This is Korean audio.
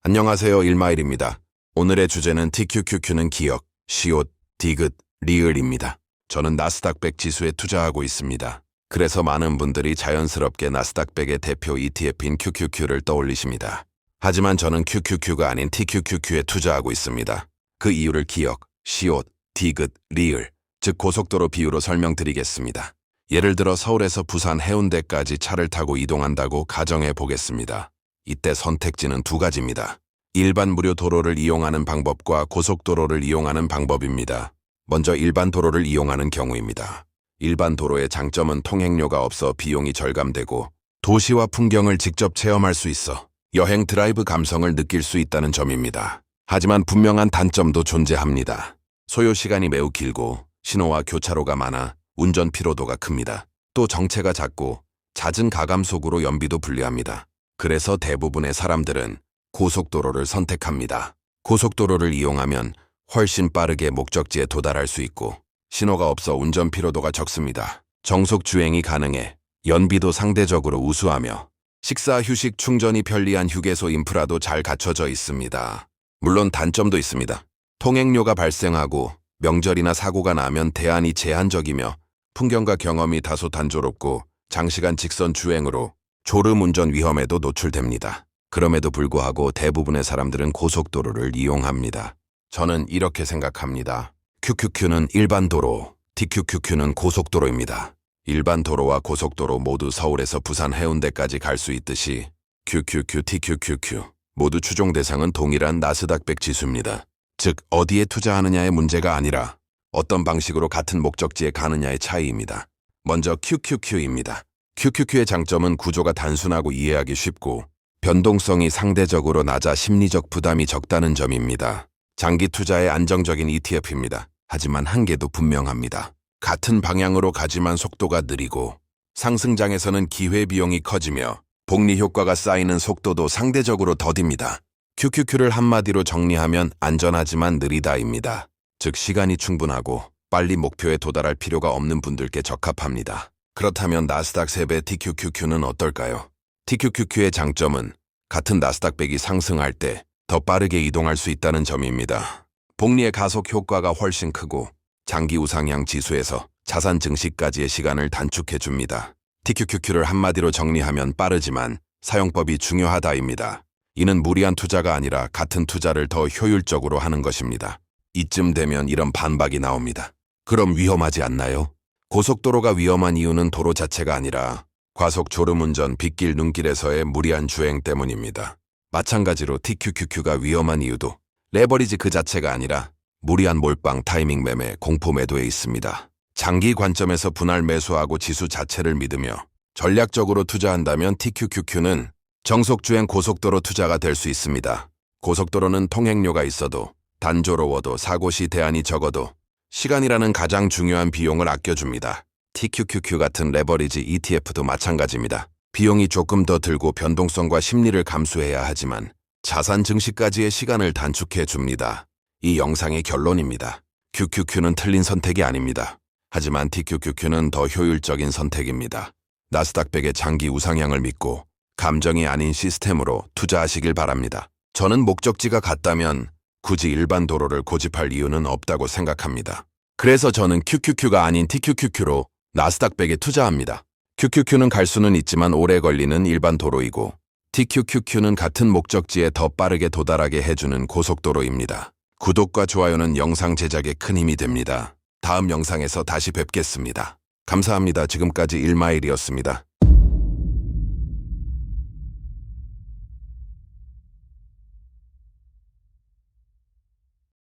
안녕하세요. 일마일입니다. 오늘의 주제는 TQQQ는 기억, 시옷, 디귿, 리을입니다. 저는 나스닥 100 지수에 투자하고 있습니다. 그래서 많은 분들이 자연스럽게 나스닥 100의 대표 ETF인 QQQ를 떠올리십니다. 하지만 저는 QQQ가 아닌 TQQQ에 투자하고 있습니다. 그 이유를 기억, 시옷, 디귿, 리을, 즉 고속도로 비유로 설명드리겠습니다. 예를 들어 서울에서 부산 해운대까지 차를 타고 이동한다고 가정해 보겠습니다. 이때 선택지는 두 가지입니다. 일반 무료 도로를 이용하는 방법과 고속도로를 이용하는 방법입니다. 먼저 일반 도로를 이용하는 경우입니다. 일반 도로의 장점은 통행료가 없어 비용이 절감되고 도시와 풍경을 직접 체험할 수 있어 여행 드라이브 감성을 느낄 수 있다는 점입니다. 하지만 분명한 단점도 존재합니다. 소요 시간이 매우 길고 신호와 교차로가 많아 운전 피로도가 큽니다. 또 정체가 작고 잦은 가감속으로 연비도 불리합니다. 그래서 대부분의 사람들은 고속도로를 선택합니다. 고속도로를 이용하면 훨씬 빠르게 목적지에 도달할 수 있고 신호가 없어 운전 피로도가 적습니다. 정속 주행이 가능해 연비도 상대적으로 우수하며 식사, 휴식, 충전이 편리한 휴게소 인프라도 잘 갖춰져 있습니다. 물론 단점도 있습니다. 통행료가 발생하고 명절이나 사고가 나면 대안이 제한적이며 풍경과 경험이 다소 단조롭고 장시간 직선 주행으로 졸음 운전 위험에도 노출됩니다. 그럼에도 불구하고 대부분의 사람들은 고속도로를 이용합니다. 저는 이렇게 생각합니다. QQQ는 일반 도로, TQQQ는 고속도로입니다. 일반 도로와 고속도로 모두 서울에서 부산 해운대까지 갈 수 있듯이 QQQ, TQQQ 모두 추종 대상은 동일한 나스닥 100 지수입니다. 즉 어디에 투자하느냐의 문제가 아니라 어떤 방식으로 같은 목적지에 가느냐의 차이입니다. 먼저 QQQ입니다. QQQ의 장점은 구조가 단순하고 이해하기 쉽고 변동성이 상대적으로 낮아 심리적 부담이 적다는 점입니다. 장기 투자에 안정적인 ETF입니다. 하지만 한계도 분명합니다. 같은 방향으로 가지만 속도가 느리고 상승장에서는 기회비용이 커지며 복리 효과가 쌓이는 속도도 상대적으로 더딥니다. QQQ를 한마디로 정리하면 안전하지만 느리다입니다. 즉 시간이 충분하고 빨리 목표에 도달할 필요가 없는 분들께 적합합니다. 그렇다면 나스닥 3배 TQQQ는 어떨까요? TQQQ의 장점은 같은 나스닥 100이 상승할 때 더 빠르게 이동할 수 있다는 점입니다. 복리의 가속 효과가 훨씬 크고 장기 우상향 지수에서 자산 증시까지의 시간을 단축해줍니다. TQQQ를 한마디로 정리하면 빠르지만 사용법이 중요하다입니다. 이는 무리한 투자가 아니라 같은 투자를 더 효율적으로 하는 것입니다. 이쯤 되면 이런 반박이 나옵니다. 그럼 위험하지 않나요? 고속도로가 위험한 이유는 도로 자체가 아니라 과속 졸음운전, 빗길, 눈길에서의 무리한 주행 때문입니다. 마찬가지로 TQQQ가 위험한 이유도 레버리지 그 자체가 아니라 무리한 몰빵, 타이밍 매매, 공포 매도에 있습니다. 장기 관점에서 분할 매수하고 지수 자체를 믿으며 전략적으로 투자한다면 TQQQ는 정속주행 고속도로 투자가 될 수 있습니다. 고속도로는 통행료가 있어도 단조로워도 사고 시 대안이 적어도 시간이라는 가장 중요한 비용을 아껴줍니다. TQQQ 같은 레버리지 ETF도 마찬가지입니다. 비용이 조금 더 들고 변동성과 심리를 감수해야 하지만 자산 증시까지의 시간을 단축해 줍니다. 이 영상의 결론입니다. QQQ는 틀린 선택이 아닙니다. 하지만 TQQQ는 더 효율적인 선택입니다. 나스닥 100의 장기 우상향을 믿고 감정이 아닌 시스템으로 투자하시길 바랍니다. 저는 목적지가 같다면 굳이 일반 도로를 고집할 이유는 없다고 생각합니다. 그래서 저는 QQQ가 아닌 TQQQ로 나스닥 100에 투자합니다. QQQ는 갈 수는 있지만 오래 걸리는 일반 도로이고 TQQQ는 같은 목적지에 더 빠르게 도달하게 해주는 고속도로입니다. 구독과 좋아요는 영상 제작에 큰 힘이 됩니다. 다음 영상에서 다시 뵙겠습니다. 감사합니다. 지금까지 일마일이었습니다.